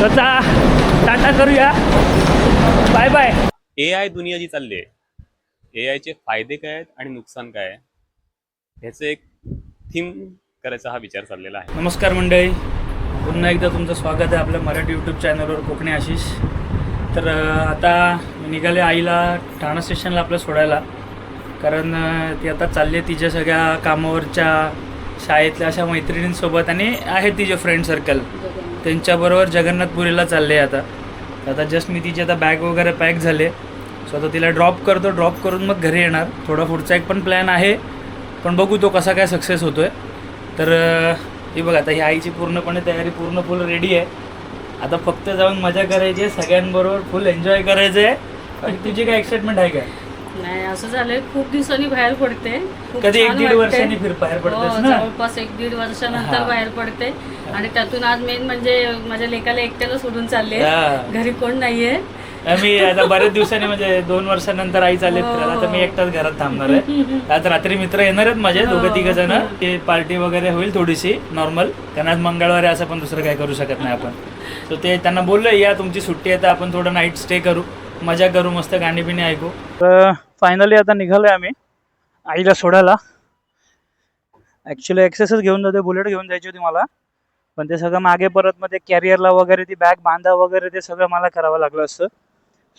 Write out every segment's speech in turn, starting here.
स्वतः टाटा करूया, bye bye. AI दुनिया जी चालली आहे, AIचे फायदे काय आहेत आणि नुकसान काय आहे ह्याचं एक थीम करायचा हा विचार चाललेला आहे. नमस्कार मंडळी, पुन्हा एकदा तुमचं स्वागत आहे आपल्या मराठी यूट्यूब चॅनलवर कोकणी आशिष. तर आता निघाले आईला ठाणा स्टेशनला आपलं सोडायला, कारण ती आता चालली आहे तिच्या सगळ्या कामावरच्या शाळेतल्या अशा मैत्रिणींसोबत आणि आहेत तिचे फ्रेंड सर्कल, त्यांच्याबरोबर जगन्नाथपुरीला चालले आहे. आता जस्ट मी तिची आता बॅग वगैरे पॅक झाले, सो आता तिला ड्रॉप करतो. ड्रॉप करून मग घरी येणार. थोडा पुढचा एक पण प्लॅन आहे, पण बघू तो कसा काय सक्सेस होतो आहे. तर हे बघा, आता ही आईची पूर्णपणे तयारी पूर्ण फुल रेडी आहे. आता फक्त जाऊन मजा करायची आहे, सगळ्यांबरोबर फुल एन्जॉय करायचं आहे. आणि तुझी काय एक्साइटमेंट आहे का? नाही, असं झालंय, खूप दिवसांनी बाहेर पडते. कधी 1-1.5 वर्षांनी बाहेर पडतेस ना? जवळपास 1-1.5 वर्षानंतर बाहेर पडते. आणि त्यातून आज मेन म्हणजे माझ्या लेकाला एकट्याला सोडून चालले, घरी कोण नाहीये. मी आता बरेच दिवसांनी म्हणजे 2 वर्षानंतर आई चालले फिरायला, तर मी एकटाच घरात थांबणार आहे. आज रात्री मित्र येणार आहेत माझे 2-3 जण. ते पार्टी वगैरे होईल थोडीशी नॉर्मल, कारण आज मंगळवारी असं पण दुसरं काय करू शकत नाही आपण. तर ते त्यांना बोललो, या तुमची सुट्टी आहे तर आपण थोडं नाईट स्टे करू, मजा करू, मस्त गाणी बिणी ऐकू. तर फायनली आता निघालोय आम्ही आईला सोडायला. ॲक्च्युली एक्सेसच घेऊन जाते, बुलेट घेऊन जायची होती मला, पण ते सगळं मागे परत मग ते कॅरियरला वगैरे ती बॅग बांधा वगैरे ते सगळं मला करावं लागलं असतं.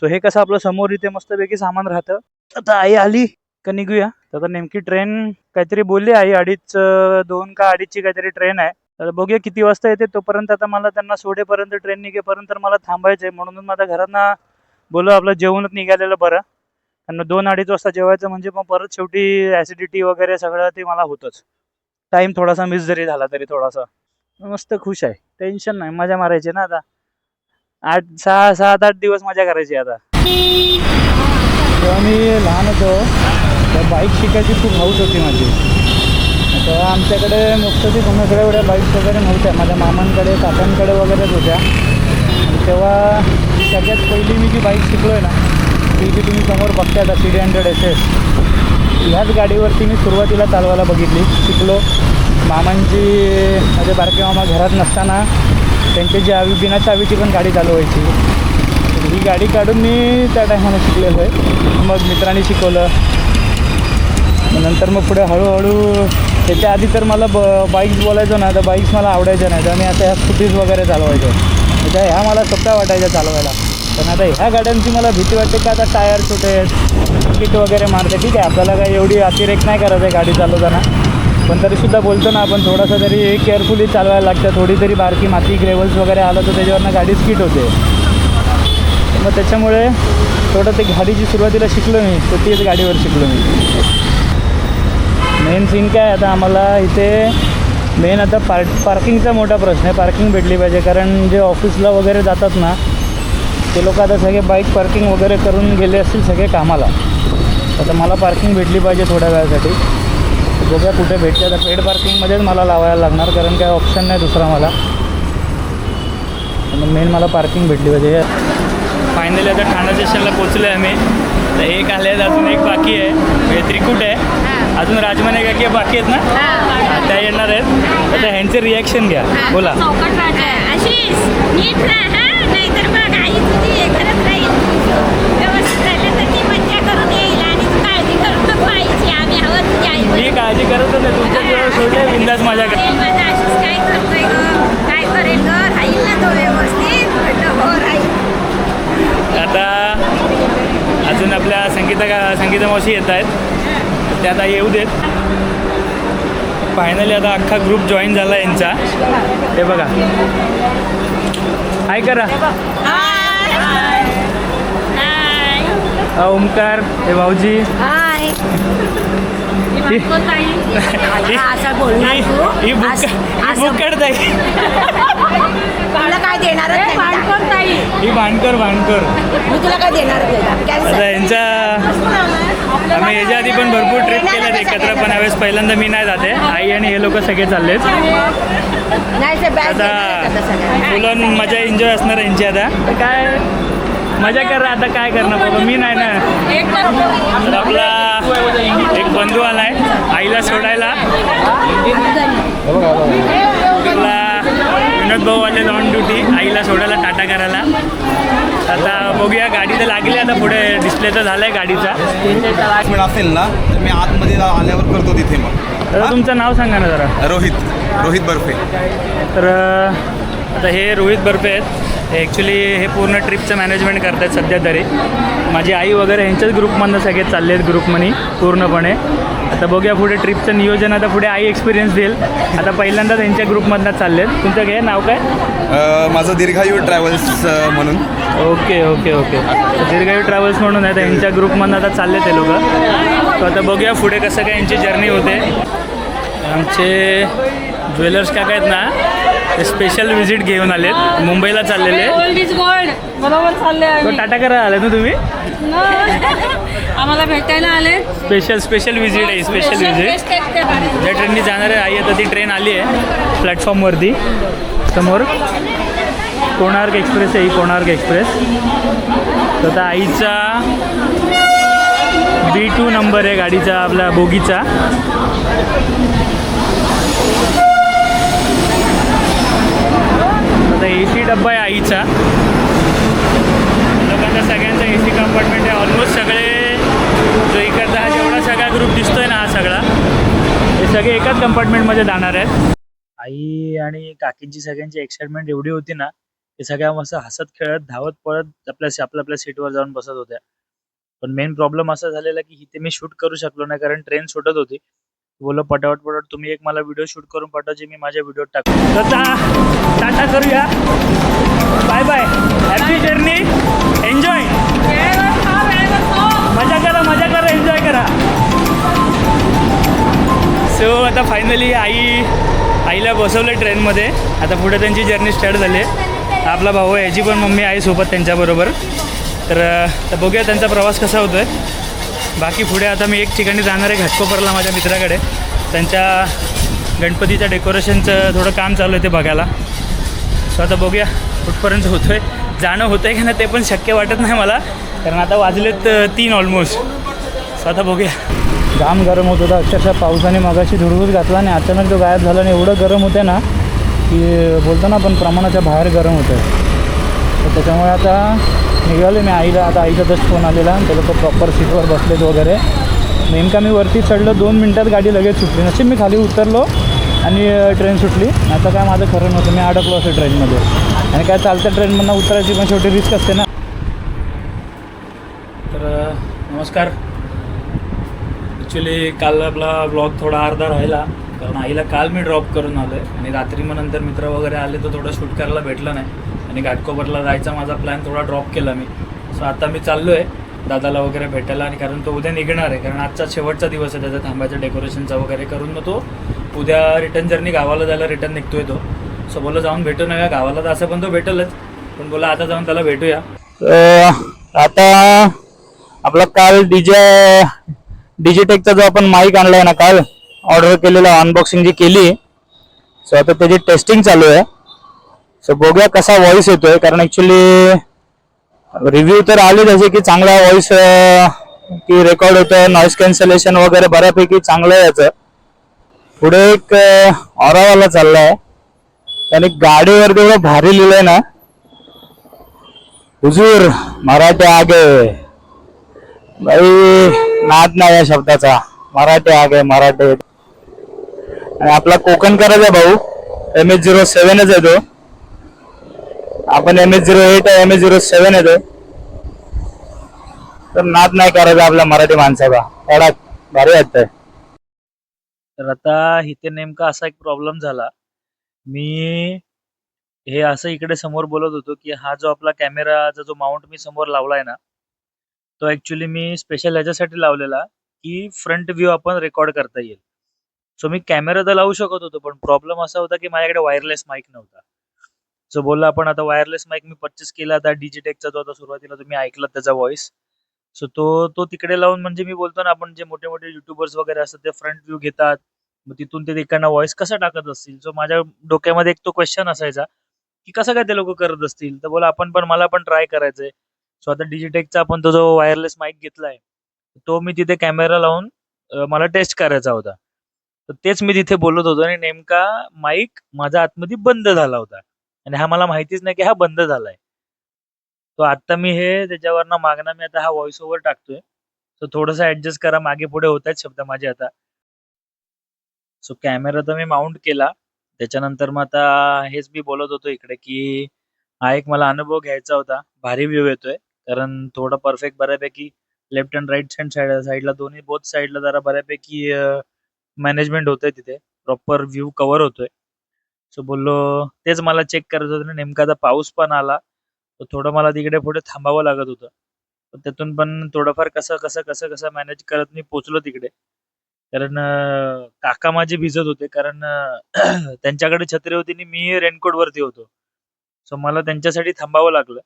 सो हे कसं आपलं समोर इथे मस्तपैकी सामान राहतं. आता आई आली का निघूया. आता नेमकी ट्रेन काहीतरी बोलली आई 2:30 का 2:30ची काहीतरी ट्रेन आहे. तर बघूया किती वाजता येते. तोपर्यंत आता मला त्यांना सोडेपर्यंत, ट्रेन निघेपर्यंत मला थांबायचं आहे. म्हणून माझ्या घरांना बोललो आपलं जेवणच निघालेलं बरं, कारण 2-2:30 वाजता जेवायचं म्हणजे मग परत शेवटी ॲसिडिटी वगैरे सगळं ते मला होतंच. टाईम थोडासा मिस जरी झाला तरी थोडासा. मस्त खुश आहे, टेन्शन नाही, मजा मारायची ना. आता 7-8 दिवस मजा करायची. आता जेव्हा मी लहान होतो तेव्हा बाईक शिकायची खूप हौस होती माझी. तेव्हा आमच्याकडे नुकतं ती कोणाकडे एवढ्या बाईक्स वगैरे नव्हत्या, माझ्या मामांकडे काकांकडे वगैरेच होत्या. आणि तेव्हा सगळ्यात पहिली मी जी बाईक शिकलो आहे ना, ती जी तुम्ही समोर बघताय आता CD100 SS, ह्याच गाडीवरती मी सुरुवातीला चालवायला बघितली, शिकलो. मामांची माझे बारके मामा घरात नसताना त्यांची जी बिना चावीची पण गाडी चालवायची. ही गाडी काढून मी त्या टायमाला शिकलेलो आहे. मग मित्रांनी शिकवलं. नंतर मग पुढे हळूहळू, त्याच्या आधी तर मला बाईक्स बोलायचो ना, तर बाईक्स मला आवडायच्या नाही, तर मी आता ह्या स्कूटीज वगैरे चालवायचो. त्या ह्या मला सोप्या वाटायच्या चालवायला. पण आता ह्या गाड्यांची मला भीती वाटते की आता टायर छोटे आहेत, किट वगैरे मारते. ठीक आहे, आपल्याला काय एवढी अतिरेक नाही करायचं आहे गाडी चालवताना, पण तरीसुद्धा बोलतो ना आपण, थोडासा तरी केअरफुली चालवायला लागतं. थोडी तरी बारकी माती ग्रेवल्स वगैरे आलं तर त्याच्यावरनं गाडी स्किट होते. मग त्याच्यामुळे थोडं ते गाडीची सुरुवातीला शिकलो मी, तर तीच गाडीवर शिकलो मी. मेन सीन काय आता आम्हाला इथे मेन आता पार्किंगचा मोठा प्रश्न आहे. पार्किंग भेटली पाहिजे, कारण जे ऑफिसला वगैरे जातात ना ते लोक आता सगळे बाईक पार्किंग वगैरे करून गेले असतील सगळे कामाला. आता मला पार्किंग भेटली पाहिजे थोड्या वेळासाठी. बघूया कुठे भेटते. आता पेड पार्किंगमध्येच मला लावायला लागणार, कारण काय ऑप्शन नाही दुसरा मला. मेन मला पार्किंग भेटली पाहिजे. फायनली आता ठाणा स्टेशनला पोचलो आहे आम्ही. तर एक आले आहेत, अजून एक बाकी आहे, म्हणजे त्रिकुट आहे, अजून राजमाने काकी बाकी आहेत ना, त्या येणार आहेत. आता ह्यांचे रिॲक्शन घ्या, बोला. मी काळजी करतच नाही, तुमच्या जवळ सोडले बिंदास मजा कर. आता अजून आपल्या संगीता मावशी येत आहेत, ते आता येऊ देत. फायनली आता अख्खा ग्रुप जॉईन झाला यांचा. हे बघा, हाय करा. ओमकार, हे भाऊजी. ही बुक्कड ताई, काय देणार ही भांडकर. मी तुला काय देणार. आता यांच्या आम्ही याच्या आधी पण भरपूर ट्रिप केल्यात एकत्र, पण यावेळेस पहिल्यांदा मी नाही जाते. आई आणि हे लोक सगळे चाललेत. आता फुलं मजा एन्जॉय असणार यांची. आता काय मजा कर, आता काय करणार बाबा, मी नाही ना. आपला एक बंधू आलाय आईला सोडायला. आपला विनोद भाऊ आले ऑन ड्युटी आईला सोडायला टाटा करायला. आता बघूया, गाडी तर लागली आता पुढे, डिस्प्ले तर झालाय गाडीचा. मिळत असेल ना तर मी आतमध्ये आल्यावर करतो तिथे मग. तर तुमचं नाव सांगा ना जरा. रोहित बर्फे. तर आता हे रोहित बर्फे आहेत. हे ॲक्च्युली हे पूर्ण ट्रिपचं मॅनेजमेंट करतात सध्या तरी. माझी आई वगैरे ह्यांच्याच ग्रुपमधनं सगळे चालले आहेत ग्रुपमनी पूर्णपणे. आता बघूया पुढे ट्रिपचं नियोजन, आता पुढे आई एक्सपिरियन्स देईल. आता पहिल्यांदाच यांच्या ग्रुपमधनं चालले आहेत. तुमचं काय नाव काय? माझं दीर्घायू ट्रॅव्हल्स म्हणून. Okay okay okay. Dirghayu travels म्हणून आहे, तर यांच्या ग्रुपमधनं आता चालले ते लोक. तर आता बघूया पुढे कसं काय यांची जर्नी होते. आमचे ज्वेलर्स काका आहेत ना, ते स्पेशल व्हिजिट घेऊन आलेत, मुंबईला चाललेले. गोल्ड इज गोल्ड बरोबर चालले तो टाटा करायला आले ना तुम्ही? आम्हाला भेटायला आले. स्पेशल व्हिजिट आहे, स्पेशल व्हिजिट. ज्या ट्रेननी जाणार आहे आई, आता ती ट्रेन आली आहे प्लॅटफॉर्मवरती समोर. कोणार्क एक्सप्रेस आहे ही, कोणार्क एक्सप्रेस. तर आता आईचा B2 नंबर आहे गाडीचा, आपल्या बोगीचा. आता AC डब्बा आहे आईचा. लोकांचा सगळ्यांचा AC कंपार्टमेंट आहे ऑलमोस्ट. सगळे जो इकडचा हा जेवढा सगळा ग्रुप दिसतोय ना, हा सगळा, हे सगळे एकाच कंपार्टमेंटमध्ये जाणार आहेत. आई आणि काकींची सगळ्यांची एक्साइटमेंट एवढी होती ना, ते सगळ्या मस्त हसत खेळत धावत पळत आपल्या सीटवर जाऊन बसत होत्या. पण मेन प्रॉब्लेम असा झालेला की इथे मी शूट करू शकलो नाही, कारण ट्रेन सुटत होती. बोललो पटापट तुम्ही एक मला व्हिडिओ शूट करून पाठवा, जे मी माझ्या व्हिडिओत टाकतो. तर टाटा करूया. Bye bye, happy journey, enjoy, मजा करा, एन्जॉय करा. सो आता फायनली आईला बसवलं ट्रेनमध्ये. आता पुढे त्यांची जर्नी स्टार्ट झाली आहे. आपला भाऊ आहे, याची पण मम्मी आहे सोबत त्यांच्याबरोबर. तर बघूया त्यांचा प्रवास कसा होतो आहे. बाकी पुढे आता मी एक ठिकाणी जाणार आहे घाटकोपरला माझ्या मित्राकडे. त्यांच्या गणपतीच्या डेकोरेशनचं थोडं काम चालू आहे ते बघायला. सो आता बघूया कुठपर्यंत होतो आहे. जाणं होतं आहे की नाही ते पण शक्य वाटत नाही मला, कारण आता वाजलेत 3 ऑलमोस्ट. सो आता बघूया. जाम गरम होत होता अक्षरशः. पावसाने मगाशी धुडगूस घातला आणि अचानक जो गायब झाला आणि एवढं गरम होतं ना की बोलतो ना आपण प्रमाणाच्या बाहेर गरम होतं. तर त्याच्यामुळे आता निघाले मी आईला. आता आईचा जस्ट फोन आलेला, ते लोक प्रॉपर सीटवर बसलेत वगैरे. नेमका मी वरती चढलो, 2 मिनटात गाडी लगेच सुटली. नशीब मी खाली उतरलो आणि ट्रेन सुटली. आता काय माझं खरं नव्हतं, मी अडकलो असे ट्रेनमध्ये. आणि काय चालतं ट्रेनमधनं उतरायची पण शेवटी रिस्क असते ना. तर नमस्कार. ॲक्च्युली काल आपला ब्लॉग थोडा अर्धा राहिला, कारण आईला काल मी ड्रॉप करून आलो आहे आणि रात्री मग नंतर मित्र वगैरे आले तर थोडं शूट करायला भेटलं नाही. आणि घाटकोपरला जायचा माझा प्लॅन थोडा ड्रॉप केला मी. सो आता मी चाललो आहे दादाला वगैरे भेटायला, आणि कारण तो उद्या निघणार आहे, कारण आजचा शेवटचा दिवस आहे त्याचा थांबायचं डेकोरेशनचा वगैरे करून. मग तो उद्या रिटर्न जर्नी गावाला जायला रिटर्न निघतो आहे तो. सो बोला जाऊन भेटू नका गावाला, तर असं पण तो भेटेलच, पण बोला आता जाऊन त्याला भेटूया. आता आपला काल डिजिटेकचा जो आपण माईक आणला आहे ना, काल ऑर्डर केलेला, अनबॉक्सिंग जी केली. सो आता त्याची टेस्टिंग चालू आहे. सो बघूया कसा व्हॉइस येतोय, कारण ॲक्च्युली रिव्ह्यू तर आले जसे की चांगला व्हॉइस की रेकॉर्ड होतं, नॉईस कॅन्सलेशन वगैरे बऱ्यापैकी चांगलं आहे याचं. पुढे एक ऑरावाला चाललाय, त्याने गाडीवर तेवढं भारी लिहिलंय ना, हुजूर मराठी आगे. भाई नाद नाही या शब्दाचा, मराठी आगे मराठी. आणि आपला कोकणकरच आहे भाऊ, MS-07 आहे तो. आपण MS-08 आहे, MS-07 आहे तो. तर नाद नाही करायचा आपल्या मराठी माणसाचा, एवढा भारी वाटतंय. तर आता इथे नेमका असा एक प्रॉब्लेम झाला. मी हे असं इकडे समोर बोलत होतो की हा जो आपला कॅमेराचा जो माउंट मी समोर लावलाय ना, तो ऍक्च्युली मी स्पेशल ह्याच्यासाठी लावलेला की फ्रंट व्ह्यू आपण रेकॉर्ड करता येईल. सो मी कॅमेरा तर लावू शकत होतो, पण प्रॉब्लेम असा होता की माझ्याकडे वायरलेस माईक नव्हता. सो बोलला आपण आता वायरलेस माईक मी परचेस केला, आता डिजिटेकचा जो आता सुरुवातीला तुम्ही ऐकला त्याचा व्हॉइस. सो तो तिकडे लावून, म्हणजे मी बोलतो ना आपण जे मोठे मोठे युट्यूबर्स वगैरे असतात ते फ्रंट व्ह्यू घेतात, मग तिथून ते तिकडनं व्हॉइस कसं टाकत असतील. सो माझ्या डोक्यामध्ये एक तो क्वेश्चन असायचा की कसं काय ते लोक करत असतील. तर बोला आपण पण, मला पण ट्राय करायचंय. सो आता डिजिटेकचा आपण तो जो वायरलेस माईक घेतलाय, तो मी तिथे कॅमेरा लावून मला टेस्ट करायचा होता. तर तेच मी तिथे बोलत होतो आणि नेमका माईक माझा आतमध्ये बंद झाला होता. आणि हा मला माहितीच नाही की हा बंद झालाय. तो आता मी हे त्याच्यावरनं मागणं मी आता हा व्हॉइस ओव्हर टाकतोय. सो थोडंसं ऍडजस्ट करा, मागे पुढे होत आहेत शब्द माझे आता. सो कॅमेरा तर मी माउंट केला. त्याच्यानंतर मग आता हेच मी बोलत होतो इकडे की हा एक मला अनुभव घ्यायचा होता. भारी व्ह्यू येतोय. कारण थोडं परफेक्ट बऱ्यापैकी लेफ्ट अँड राईट हँड साईडला दोन्ही बोथ साईडला जरा बऱ्यापैकी मॅनेजमेंट होतंय तिथे. प्रॉपर व्ह्यू कव्हर होतोय. सो बोललो तेच मला चेक करायचं होतं. नेमका आता पाऊस पण आला. तर थोडं मला तिकडे पुढे थांबावं लागत होतं. पण त्यातून पण थोडंफार कसं कसं कसं कसं मॅनेज करत मी पोहोचलो तिकडे. कारण काका माझे भिजत होते. कारण त्यांच्याकडे छत्री होती आणि मी रेनकोट वरती होतो. सो मला त्यांच्यासाठी थांबावं लागलं.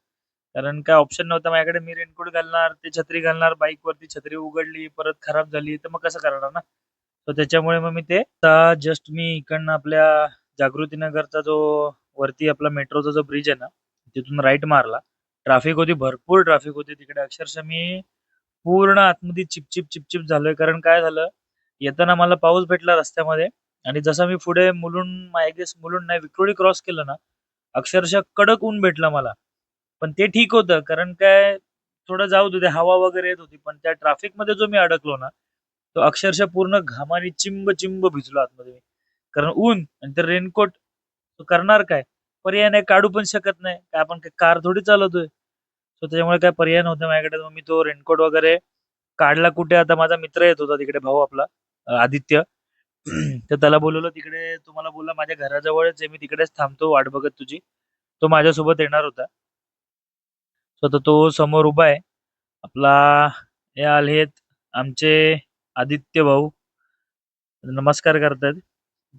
कारण काय ऑप्शन नव्हता माझ्याकडे. मी रेनकोट घालणार, ते छत्री घालणार, बाईक वरती छत्री उघडली, परत खराब झाली तर मग कसं करणार ना. तर त्याच्यामुळे मग मी ते आता जस्ट मी इकडनं आपल्या जागृतीनगरचा जो वरती आपला मेट्रोचा जो ब्रिज आहे ना, तिथून राईट मारला. ट्रॅफिक होती, भरपूर ट्रॅफिक होती तिकडे. अक्षरशः मी पूर्ण आतमध्ये चिपचिप चिपचिप झालोय. कारण काय झालं, येताना मला पाऊस भेटला रस्त्यामध्ये आणि जसा मी पुढे मुलुंड, आय गेस मुलुंड नाही, विक्रोळी क्रॉस केलं ना, अक्षरशः कडक ऊन भेटलं मला. पण ते ठीक होतं. कारण काय, थोडं जाऊ दे, हवा वगैरे येत होती. पण त्या ट्रॅफिक मध्ये जो मी अडकलो ना, तो अक्षरशः पूर्ण घामाने चिंब चिंब भिजलो आतमध्ये मी. कारण ऊन आणि ते रेनकोट, तो करणार काय, पर्याय नाही, काढू पण शकत नाही. काय आपण काय कार थोडी चालवतोय. सो त्याच्यामुळे काय पर्याय नव्हता माझ्याकडे. मग मी तो रेनकोट वगैरे काढला कुठे. आता माझा मित्र येत होता तिकडे, भाऊ आपला आदित्य. तर त्याला बोलवलं तिकडे. तो मला बोलला माझ्या घराजवळच आहे, मी तिकडेच थांबतो वाट बघत तुझी. तो माझ्यासोबत येणार होता. सो आता तो समोर उभा आहे आपला. हे आलेत आमचे आदित्य भाऊ, नमस्कार करतात.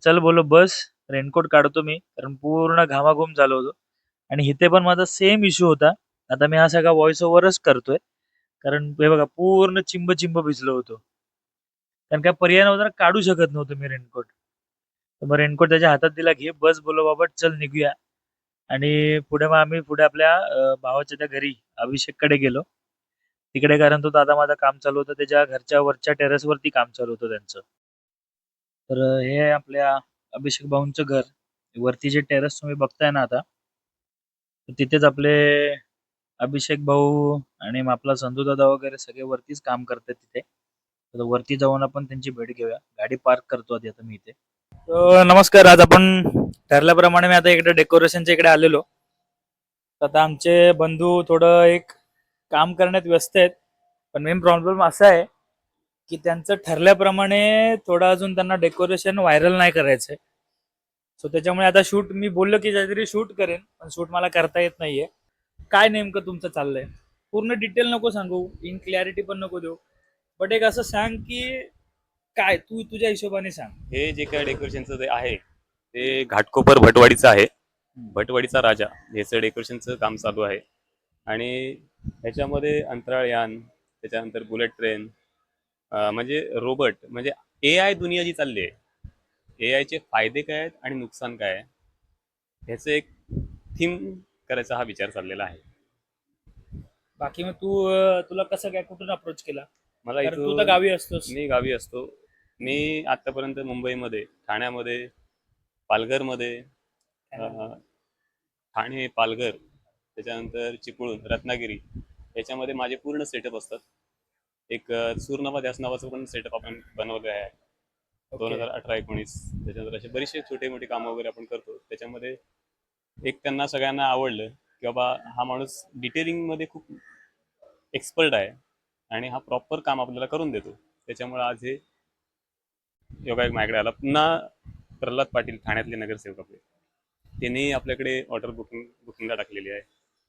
चल बोलो बस, रेनकोट काढतो मी, कारण पूर्ण घामाघूम झालो होतो. आणि इथे पण माझा सेम इश्यू होता. आता मी हा सगळा व्हॉइस ओव्हरच करतोय. कारण हे बघा पूर्ण चिंब चिंब भिजलो होतो. कारण काय पर्याय नव्हता ना, काढू शकत नव्हतो मी रेनकोट. तर मग रेनकोट त्याच्या हातात दिला, घे बस बोलो बाबा, चल निघूया. आणि पुढे मग आम्ही पुढे आपल्या भावाच्या त्या घरी अभिषेककडे गेलो. तिकडे कारण तो दादा माझं काम चालू होतं, त्याच्या घरच्या वरच्या टेरेसवरती काम चालू होतं त्यांचं. तर हे आहे आपल्या अभिषेक भाऊंचं घर. वरती जे टेरेस तुम्ही बघताय ना आता, तर तिथेच आपले अभिषेक भाऊ आणि मग आपला संधू दादा वगैरे सगळे वरतीच काम करतात तिथे. तर वरती जाऊन आपण त्यांची भेट घेऊया. गाडी पार्क करतो आधी आता मी इथे. नमस्कार. आज आपण ठरल्याप्रमाणे मी आता इकडे डेकोरेशनच्या इकडे आलेलो. तर आता आमचे बंधू थोडं एक काम करण्यात व्यस्त आहेत. पण मेन प्रॉब्लेम असा आहे की त्यांचं ठरल्याप्रमाणे थोडं अजून त्यांना डेकोरेशन व्हायरल नाही करायचंय. सो त्याच्यामुळे आता शूट, मी बोललो की काहीतरी शूट करेन, पण शूट मला करता येत नाहीये. काय नेमकं तुमचं चाललंय, पूर्ण डिटेल नको सांगू, इन क्लॅरिटी पण नको देऊ, बट एक असं सांग की काय तू तुझ्या हिशोबाने सांग. हे जे काय डेकोरेशनचं जे आहे ते घाटकोपर भटवाडीचं आहे. भटवाडीचा राजा ह्याचं डेकोरेशनचं काम चालू आहे. आणि ह्याच्यामध्ये अंतराळयान, त्याच्यानंतर बुलेट ट्रेन, म्हणजे रोबोट, म्हणजे AI दुनिया जी चालली आहे, AIचे फायदे काय आहेत आणि नुकसान काय आहे, ह्याचं एक थीम करायचा हा विचार चाललेला आहे. बाकी मग तू तुला कसं काय, कुठून अप्रोच केला? मला कारण तू तर गावी असतोस. मी गावी असतो. मी आतापर्यंत मुंबईमध्ये, ठाण्यामध्ये, पालघरमध्ये, ठाणे, पालघर, त्याच्यानंतर चिपळूण, रत्नागिरी, याच्यामध्ये माझे पूर्ण सेटअप असतात. एक सूरनामा ध्यास नावाचं पण सेटअप आपण बनवलं आहे 2018-19. त्याच्यानंतर असे बरेचसे छोटे मोठे कामं वगैरे आपण करतो. त्याच्यामध्ये एक त्यांना सगळ्यांना आवडलं की बाबा हा माणूस डिटेलिंगमध्ये खूप एक्सपर्ट आहे आणि हा प्रॉपर काम आपल्याला करून देतो. त्याच्यामुळे आज हे योगायोग माझ्याकडे आला. पुन्हा प्रल्हाद पाटील, ठाण्यातले नगरसेवक आपले, त्यांनी आपल्याकडे ऑर्डर बुकिंगला टाकलेली आहे.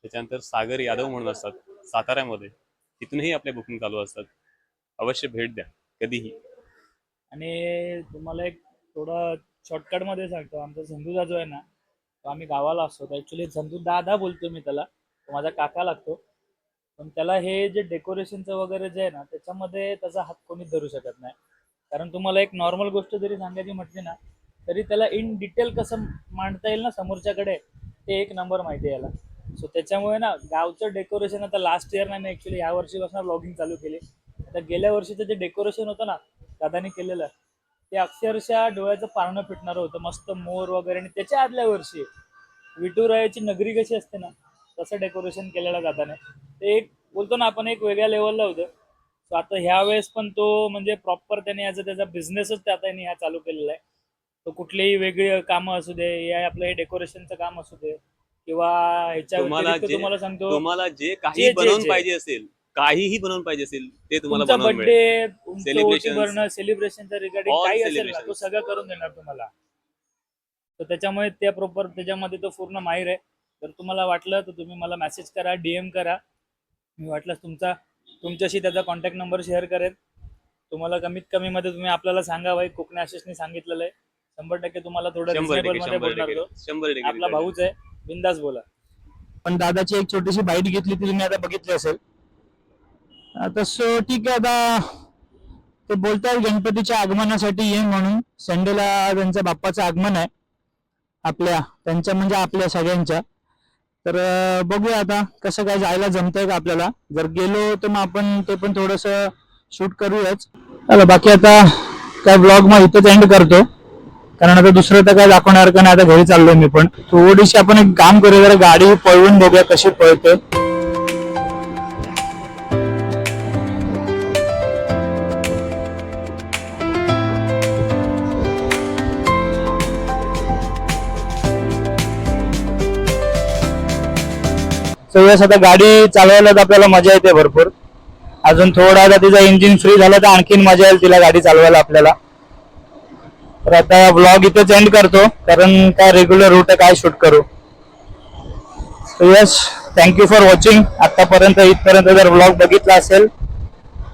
त्याच्यानंतर सागर यादव म्हणून असतात साताऱ्यामध्ये, तिथूनही आपल्या बुकिंग चालू असतात. अवश्य भेट द्या कधीही. आणि तुम्हाला एक थोडा शॉर्टकट मध्ये सांगतो, आमचा संधूदा जो आहे ना, तो आम्ही गावाला असतो. ऍक्च्युली संधू दादा बोलतो मी त्याला, तो माझा काका लागतो. पण त्याला हे जे डेकोरेशनचं वगैरे जे आहे ना, त्याच्यामध्ये त्याचा हात कोणीच धरू शकत नाही. कारण तुम्हाला एक नॉर्मल गोष्ट जरी सांगायची म्हटली ना, तरी त्याला इन डिटेल कसं मांडता येईल ना समोरच्याकडे, ते एक नंबर माहिती आहे याला. सो त्याच्यामुळे ना गावचं डेकोरेशन, आता लास्ट इयर नाही, मी ऍक्च्युली ह्या वर्षीपासून ब्लॉगिंग चालू केली. आता गेल्या वर्षीचं जे डेकोरेशन होतं ना दादानी केलेलं, ते अक्षरशः डोळ्याचं पारणं फिटणारं होतं. मस्त मोर वगैरे. आणि त्याच्या आदल्या वर्षी विठुरायाची नगरी कशी असते ना तसं डेकोरेशन केलेलं जाताना ते एक बोलतो ना आपण एक वेगळ्या लेवलला होतं. So आता ह्या वेळेस पण तो म्हणजे प्रॉपर त्याने त्याचा बिझनेसच त्या त्याने ह्या चालू केलेला आहे. तो कुठलीही वेगळी कामं असू दे या आपलं हे डेकोरेशनचं काम असू दे किंवा ह्याच्या व्यतिरिक्त तुम्हाला सांगतो तुम्हाला जे जे- काही जे- बनवून जे. पाहिजे असेल, काहीही बनवून पाहिजे असेल ते तुम्हाला तुमचा बनवून मिळेल. Birthday Celebrations. सेलिब्रेशनचं रिगार्डिंग All काही असेल ना celebrations. तो सगळं करून देणार तुम्हाला. तर त्याच्यामुळे त्या प्रॉपर त्याच्यामध्ये तो पूर्ण माहिर आहे. जर तुम्हाला वाटलं तर तुम्ही मला मेसेज करा, DM करा. मी वाटल्यास तुमच्याशी त्याचा कॉन्टॅक्ट नंबर शेअर करेन. तुम्हाला कमीत कमी मध्ये तुम्ही आपल्याला सांगा भाई कोकणी आशिषने सांगितलेलं आहे 100% तुम्हाला थोडं 100% रिझनेबल मध्ये बोलणार तो. 100% आपला भाऊच आहे, बिंदास बोला. पण दादाची एक छोटीशी बाईट घेतली ती तुम्ही आता बघितली असेल. आता सो ठीक आहे, आता ते बोलताय गणपतीच्या आगमनासाठी ये म्हणून. संडेला त्यांच्या बाप्पाचं आगमन आहे त्यांच्या म्हणजे आपल्या सगळ्यांच्या. तर बघूया आता कसं काय जायला जमतंय का आपल्याला. जर गेलो तर मग आपण ते पण थोडस शूट करूयाच. चला बाकी आता काय ब्लॉग मग इथंच एंड करतो, कारण आता दुसरं तर काय दाखवणार का नाही. आता घरी चाललोय मी पण. थोडीशी आपण एक काम करूया, जरा गाडी पळवून बघूया कशी पळते. सगळ्यास आता गाडी चालवायला तर आपल्याला मजा येते भरपूर. अजून थोडा आता तिचा इंजिन फ्री झालं तर आणखीन मजा येईल तिला गाडी चालवायला आपल्याला. तर आता व्लॉग इथेच एंड करतो, कारण काय रेग्युलर रूट काय शूट करू. Yes, thank you for watching. आतापर्यंत इथपर्यंत जर व्लॉग बघितला असेल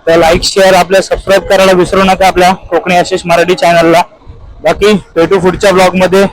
तर लाईक शेअर आपल्या सबस्क्राईब करायला विसरू नका आपल्या कोकणी आशिष मराठी चॅनलला. बाकी भेटू पुढच्या व्लॉग मध्ये.